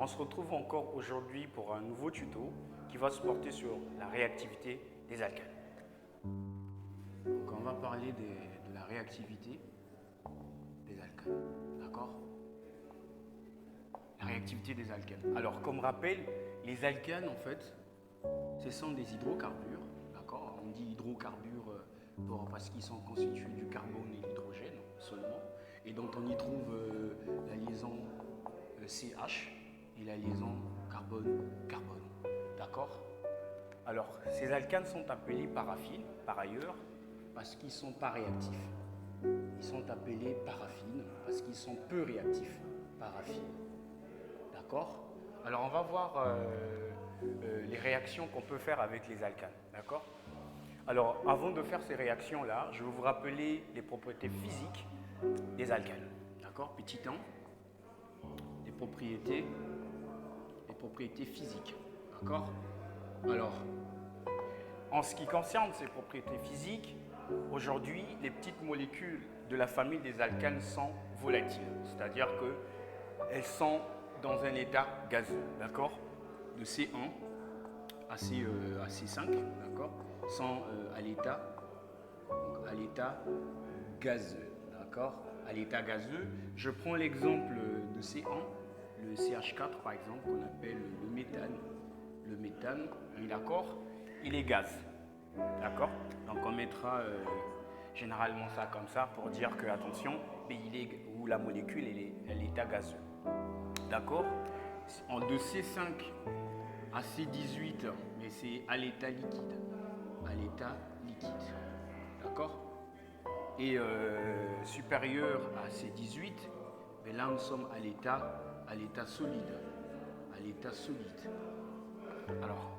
On se retrouve encore aujourd'hui pour un nouveau tuto qui va se porter sur la réactivité des alcanes. Donc on va parler de la réactivité des alcanes, d'accord? La réactivité des alcanes. Alors comme rappel, les alcanes en fait, ce sont des hydrocarbures, d'accord? On dit hydrocarbures parce qu'ils sont constitués du carbone et de l'hydrogène seulement, et donc on y trouve la liaison CH et la liaison carbone-carbone, d'accord? Alors, ces alcanes sont appelés paraffines, par ailleurs, parce qu'ils ne sont pas réactifs. Ils sont appelés paraffines parce qu'ils sont peu réactifs, paraffines, d'accord? Alors, on va voir les réactions qu'on peut faire avec les alcanes, d'accord? Alors, avant de faire ces réactions-là, je vais vous rappeler les propriétés physiques des alcanes, d'accord? Petit 1, les propriétés physiques, d'accord? Alors, en ce qui concerne ces propriétés physiques, aujourd'hui, les petites molécules de la famille des alcanes sont volatiles, c'est-à-dire qu'elles sont dans un état gazeux, d'accord? De C1 à C5, d'accord? Sont à l'état gazeux, d'accord? À l'état gazeux, je prends l'exemple de C1, le CH4 par exemple, qu'on appelle le méthane. Le méthane, d'accord? Il est gaz, d'accord? Donc on mettra généralement ça comme ça pour dire que, attention, où la molécule elle est à l'état gazeux, d'accord? De C5 à C18, mais c'est à l'état liquide, d'accord? Et supérieur à C18, mais là nous sommes à l'état solide, Alors,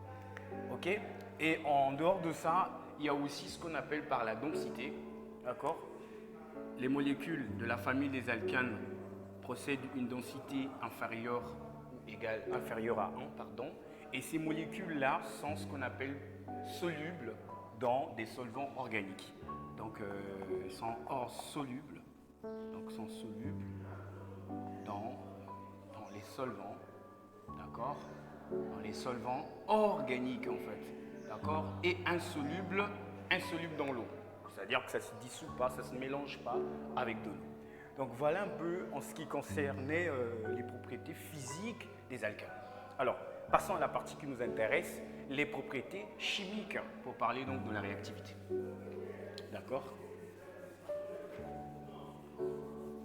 ok? Et en dehors de ça, il y a aussi ce qu'on appelle par la densité, d'accord? Les molécules de la famille des alcanes possèdent une densité inférieure à 1, pardon, et ces molécules-là sont ce qu'on appelle solubles dans des solvants organiques. Donc, elles sont solubles dans les solvants, d'accord? Dans les solvants organiques en fait, d'accord? Et insolubles dans l'eau. C'est-à-dire que ça ne se dissout pas, ça ne se mélange pas avec de l'eau. Donc voilà un peu en ce qui concernait les propriétés physiques des alcanes. Alors, passons à la partie qui nous intéresse, les propriétés chimiques, pour parler donc de la réactivité. D'accord?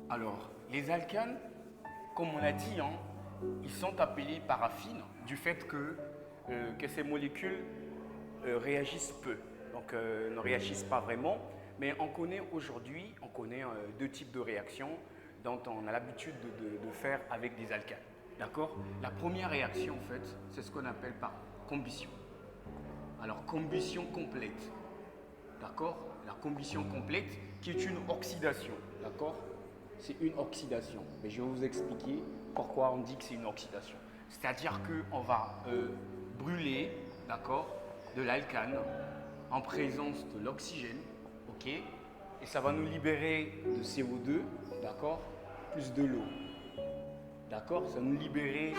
Alors, les alcanes, comme on l'a dit, ils sont appelés paraffines du fait que ces molécules réagissent peu, donc ne réagissent pas vraiment. Mais on connaît aujourd'hui, deux types de réactions dont on a l'habitude de faire avec des alcanes. D'accord? La première réaction, en fait, c'est ce qu'on appelle par combustion. Alors, combustion complète. D'accord? La combustion complète qui est une oxydation. D'accord? C'est une oxydation. Mais je vais vous expliquer pourquoi on dit que c'est une oxydation. C'est-à-dire qu'on va brûler, d'accord, de l'alcane en présence de l'oxygène, ok? Et ça va nous libérer de CO2, d'accord, plus de l'eau. D'accord? Ça va nous libérer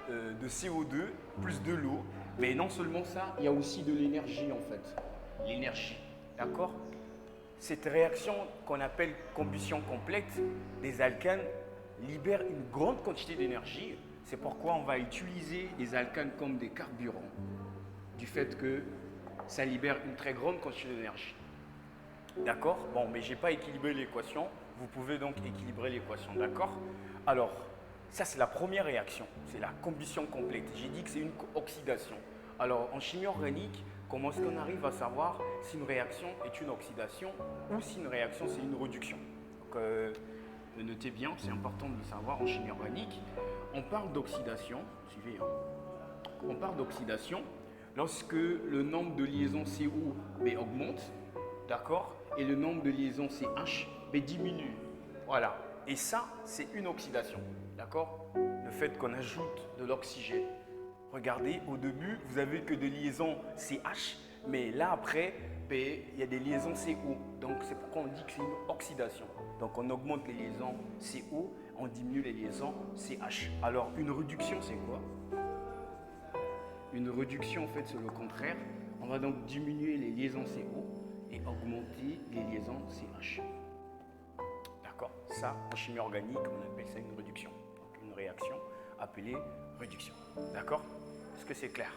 de CO2 plus de l'eau. Mais non seulement ça, il y a aussi de l'énergie en fait. L'énergie, d'accord? Cette réaction qu'on appelle combustion complète des alcanes libère une grande quantité d'énergie. C'est pourquoi on va utiliser les alcanes comme des carburants, du fait que ça libère une très grande quantité d'énergie. D'accord? Bon, mais je n'ai pas équilibré l'équation. Vous pouvez donc équilibrer l'équation, d'accord? Alors, ça c'est la première réaction, c'est la combustion complète. J'ai dit que c'est une oxydation. Alors, en chimie organique, comment est-ce qu'on arrive à savoir si une réaction est une oxydation ou si une réaction c'est une réduction? Donc, notez bien, c'est important de le savoir en chimie organique. On parle d'oxydation, suivez, on parle d'oxydation lorsque le nombre de liaisons CO augmente, d'accord, et le nombre de liaisons CH diminue. Voilà, et ça, c'est une oxydation, d'accord? Le fait qu'on ajoute de l'oxygène. Regardez, au début, vous n'avez que des liaisons CH, mais là, après, il y a des liaisons CO. Donc, c'est pourquoi on dit que c'est une oxydation. Donc, on augmente les liaisons CO on diminue les liaisons CH. Alors, une réduction, c'est quoi? Une réduction, en fait, c'est le contraire. On va donc diminuer les liaisons CO et augmenter les liaisons CH. D'accord? Ça, en chimie organique, on appelle ça une réduction. Donc, une réaction appelée réduction. D'accord? Est-ce que c'est clair?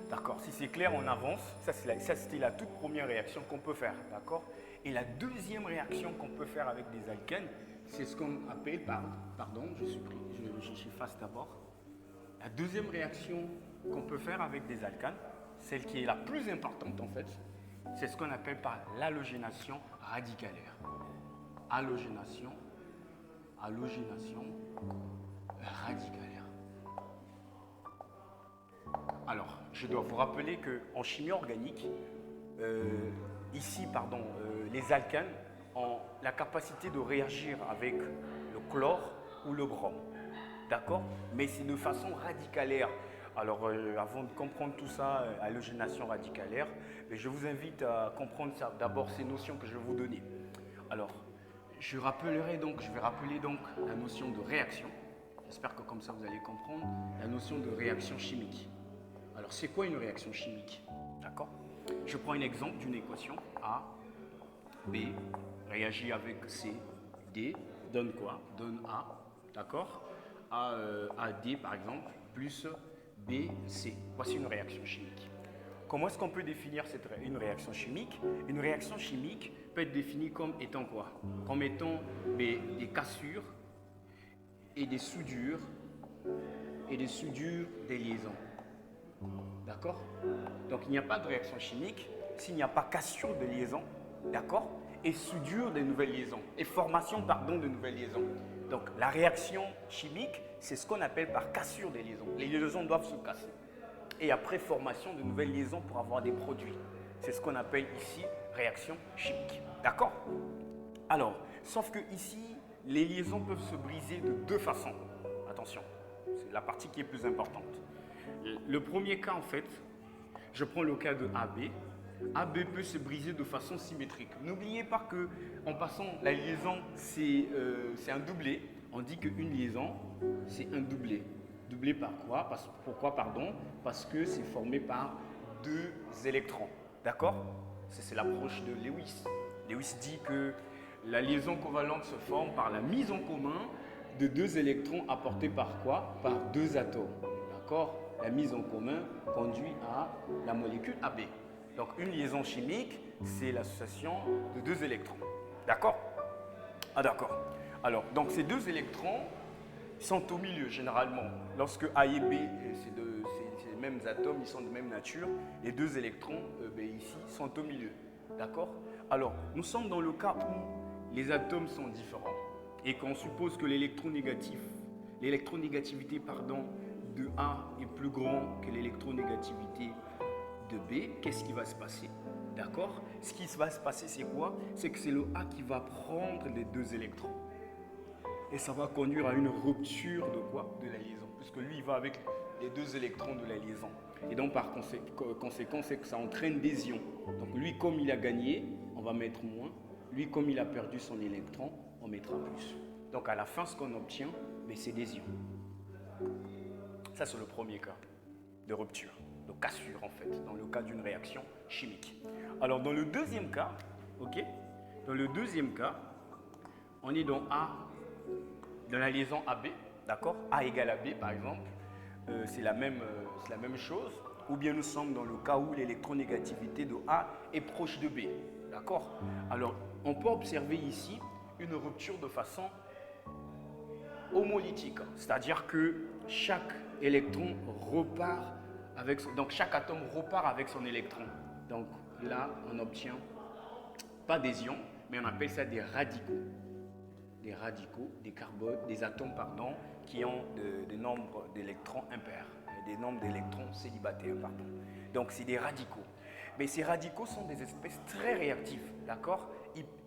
D'accord? Si c'est clair, on avance. Ça, c'était la toute première réaction qu'on peut faire. D'accord? Et la deuxième réaction qu'on peut faire avec des alcanes, c'est ce qu'on appelle, pardon, j'efface d'abord. La deuxième réaction qu'on peut faire avec des alcanes, celle qui est la plus importante en fait, c'est ce qu'on appelle par l'halogénation radicalaire. Halogénation radicalaire. Alors, je dois vous rappeler qu'en chimie organique, les alcanes ont la capacité de réagir avec le chlore ou le brome. D'accord? Mais c'est de façon radicalaire. Alors, avant de comprendre tout ça, halogénation radicalaire, je vous invite à comprendre d'abord ces notions que je vais vous donner. Alors, je vais rappeler donc la notion de réaction. J'espère que comme ça vous allez comprendre la notion de réaction chimique. Alors, c'est quoi une réaction chimique? D'accord? Je prends un exemple d'une équation A, B, réagit avec C, D, donne quoi? Donne A, d'accord? AD par exemple, plus BC. Voici une réaction chimique. Comment est-ce qu'on peut définir une réaction chimique? Une réaction chimique peut être définie comme étant quoi? Comme étant des cassures et des soudures des liaisons. D'accord? Donc il n'y a pas de réaction chimique s'il n'y a pas cassure de liaison, d'accord? Et soudure de nouvelles liaisons, et formation, de nouvelles liaisons. Donc la réaction chimique, c'est ce qu'on appelle par cassure des liaisons. Les liaisons doivent se casser. Et après formation de nouvelles liaisons pour avoir des produits. C'est ce qu'on appelle ici réaction chimique. D'accord? Alors, sauf que ici, les liaisons peuvent se briser de deux façons. Attention, c'est la partie qui est plus importante. Le premier cas, en fait, je prends le cas de AB. AB peut se briser de façon symétrique. N'oubliez pas qu'en passant, la liaison, c'est un doublé. On dit qu'une liaison, c'est un doublé. Doublé par quoi? Pourquoi, pardon? Parce que c'est formé par deux électrons. D'accord? C'est l'approche de Lewis. Lewis dit que la liaison covalente se forme par la mise en commun de deux électrons apportés par quoi? Par deux atomes. D'accord? La mise en commun conduit à la molécule AB. Donc une liaison chimique, c'est l'association de deux électrons. D'accord? Ah d'accord. Alors, donc ces deux électrons sont au milieu généralement. Lorsque A et B, c'est les mêmes atomes, ils sont de même nature, les deux électrons ici sont au milieu. D'accord? Alors, nous sommes dans le cas où les atomes sont différents et qu'on suppose que l'électronégativité de A est plus grand que l'électronégativité de B. Qu'est-ce qui va se passer? D'accord? Ce qui va se passer, c'est quoi? C'est que c'est le A qui va prendre les deux électrons. Et ça va conduire à une rupture de quoi? De la liaison. Puisque lui, il va avec les deux électrons de la liaison. Et donc, par conséquent, c'est que ça entraîne des ions. Donc, lui, comme il a gagné, on va mettre moins. Lui, comme il a perdu son électron, on mettra plus. Donc, à la fin, ce qu'on obtient, c'est des ions. Ça, c'est le premier cas de rupture, de cassure, en fait, dans le cas d'une réaction chimique. Alors, dans le deuxième cas, ok? Dans le deuxième cas, on est dans la liaison AB, d'accord? A égale à B, par exemple. C'est la même chose. Ou bien nous sommes dans le cas où l'électronégativité de A est proche de B, d'accord? Alors, on peut observer ici une rupture de façon homolytique. C'est-à-dire que chaque électron repart avec... Donc, chaque atome repart avec son électron. Donc, là, on n'obtient pas des ions, mais on appelle ça des radicaux. Des radicaux, des atomes, qui ont des nombres d'électrons impairs, des nombres d'électrons célibataires, Donc, c'est des radicaux. Mais ces radicaux sont des espèces très réactives, d'accord?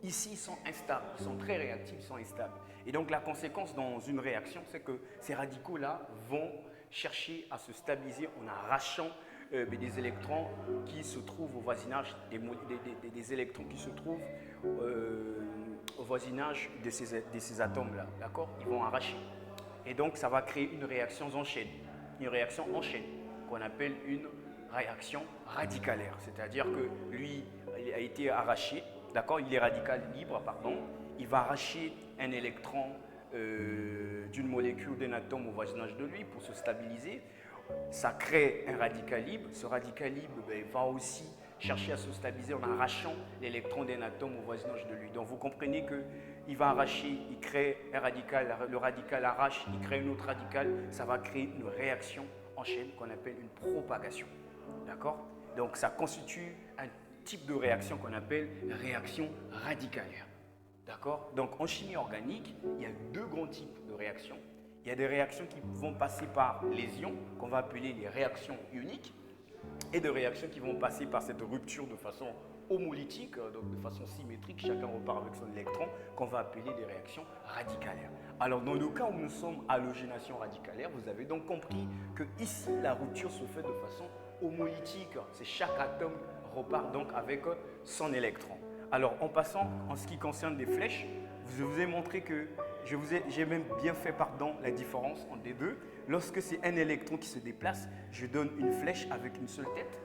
Ici, ils sont instables, ils sont très réactifs, ils sont instables. Et donc, la conséquence dans une réaction, c'est que ces radicaux-là vont chercher à se stabiliser en arrachant des électrons qui se trouvent au voisinage, des électrons qui se trouvent au voisinage de ces atomes-là, d'accord? Ils vont arracher. Et donc, ça va créer une réaction en chaîne, qu'on appelle une réaction radicalaire. C'est-à-dire que lui, il a été arraché, d'accord? Il est radical libre, pardon. Il va arracher un électron d'une molécule, d'un atome au voisinage de lui pour se stabiliser. Ça crée un radical libre. Ce radical libre va aussi chercher à se stabiliser en arrachant l'électron d'un atome au voisinage de lui. Donc vous comprenez qu'il va arracher, il crée un radical, le radical arrache, il crée un autre radical, ça va créer une réaction en chaîne qu'on appelle une propagation. D'accord? Donc ça constitue un type de réaction qu'on appelle réaction radicalaire. D'accord? Donc en chimie organique, il y a deux grands types de réactions. Il y a des réactions qui vont passer par les ions, qu'on va appeler les réactions ioniques, et des réactions qui vont passer par cette rupture de façon homolytique, donc de façon symétrique, chacun repart avec son électron, qu'on va appeler des réactions radicalaires. Alors dans le cas où nous sommes à halogénation radicalaire, vous avez donc compris que ici la rupture se fait de façon homolytique. C'est chaque atome repart donc avec son électron. Alors en passant, en ce qui concerne des flèches, je vous ai montré que j'ai même bien fait la différence entre les deux. Lorsque c'est un électron qui se déplace, je donne une flèche avec une seule tête.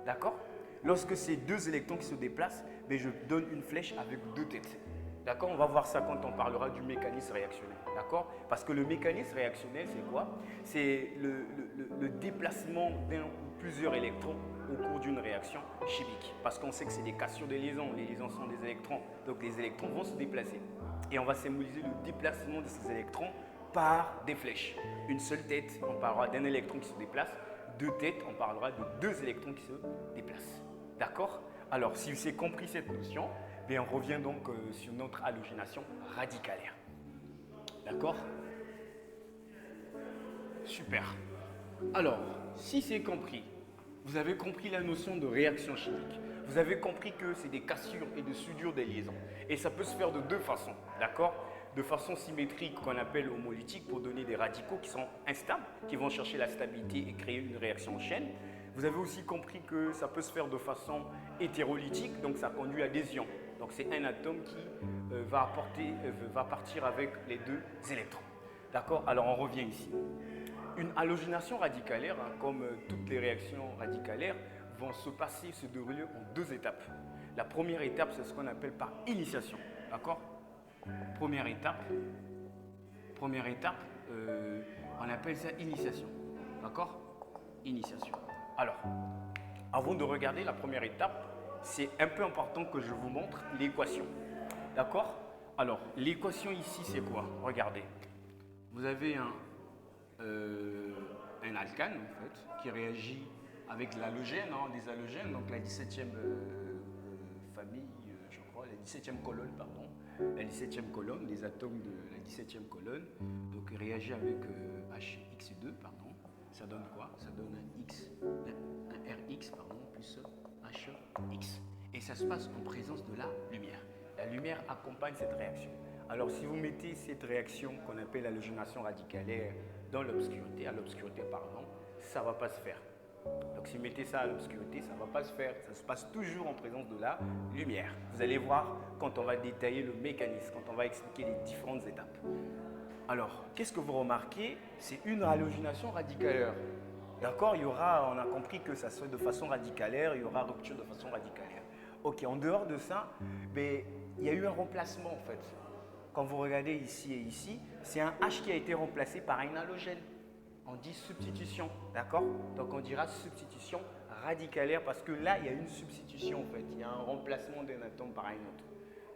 D'accord? Lorsque c'est deux électrons qui se déplacent, je donne une flèche avec deux têtes. D'accord? On va voir ça quand on parlera du mécanisme réactionnel. D'accord? Parce que le mécanisme réactionnel, c'est quoi? C'est le déplacement d'un ou plusieurs électrons au cours d'une réaction chimique. Parce qu'on sait que c'est des cassures des liaisons. Les liaisons sont des électrons. Donc les électrons vont se déplacer. Et on va symboliser le déplacement de ces électrons par des flèches. Une seule tête, on parlera d'un électron qui se déplace. Deux têtes, on parlera de deux électrons qui se déplacent. D'accord? Alors, si vous avez compris cette notion, on revient donc sur notre halogénation radicalaire. D'accord? Super. Alors, si c'est compris, vous avez compris la notion de réaction chimique. Vous avez compris que c'est des cassures et des soudures des liaisons. Et ça peut se faire de deux façons. D'accord? De façon symétrique qu'on appelle homolytique pour donner des radicaux qui sont instables, qui vont chercher la stabilité et créer une réaction en chaîne. Vous avez aussi compris que ça peut se faire de façon hétérolytique, donc ça conduit à des ions. Donc c'est un atome qui va partir avec les deux électrons. D'accord? Alors on revient ici. Une halogénation radicalaire, comme toutes les réactions radicalaires, vont se dérouler en deux étapes. La première étape, c'est ce qu'on appelle par initiation. D'accord? Première étape, on appelle ça initiation. D'accord? Initiation. Alors, avant de regarder la première étape, c'est un peu important que je vous montre l'équation. D'accord? Alors, l'équation ici, c'est quoi? Regardez. Vous avez un alcane, en fait, qui réagit avec l'halogène, des halogènes, donc la 17e famille, je crois, la 17e colonne, pardon. La 17e colonne, des atomes de la 17e colonne, donc réagit avec HX2, pardon. Ça donne quoi? Ça donne un RX, pardon, plus HX. Et ça se passe en présence de la lumière. La lumière accompagne cette réaction. Alors si vous mettez cette réaction qu'on appelle halogénation radicalaire dans l'obscurité, ça ne va pas se faire. Donc si vous mettez ça à l'obscurité, ça ne va pas se faire. Ça se passe toujours en présence de la lumière. Vous allez voir quand on va détailler le mécanisme, quand on va expliquer les différentes étapes. Alors, qu'est-ce que vous remarquez? C'est une halogénation radicalaire. D'accord? On a compris que ça se fait de façon radicalaire, il y aura rupture de façon radicalaire. Ok, en dehors de ça, il y a eu un remplacement en fait. Quand vous regardez ici et ici, c'est un H qui a été remplacé par un halogène. On dit substitution, d'accord? Donc on dira substitution radicalaire parce que là, il y a une substitution en fait. Il y a un remplacement d'un atome par un autre.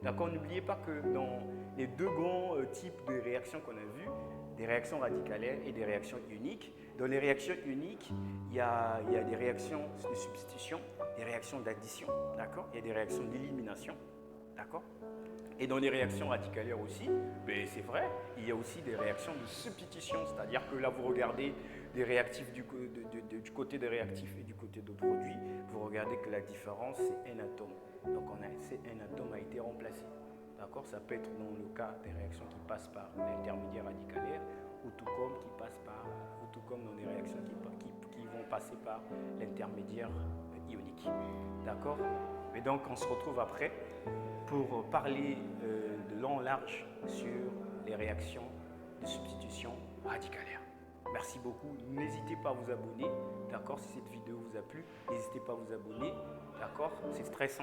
D'accord? N'oubliez pas que dans les deux grands types de réactions qu'on a vues, des réactions radicalaires et des réactions ioniques, dans les réactions ioniques, il y a des réactions de substitution, des réactions d'addition, d'accord? Il y a des réactions d'élimination, d'accord? Et dans les réactions radicalaires aussi, c'est vrai, il y a aussi des réactions de substitution, c'est-à-dire que là, vous regardez des réactifs du côté des réactifs et du côté de produits, vous regardez que la différence, c'est un atome. Donc, un atome a été remplacé. D'accord? Ça peut être dans le cas des réactions qui passent par l'intermédiaire radicalaire ou tout comme dans des réactions qui vont passer par l'intermédiaire ionique. D'accord? Et donc, on se retrouve après pour parler de long en large sur les réactions de substitution radicalaire. Merci beaucoup. N'hésitez pas à vous abonner, d'accord? Si cette vidéo vous a plu, n'hésitez pas à vous abonner, d'accord? C'est très simple.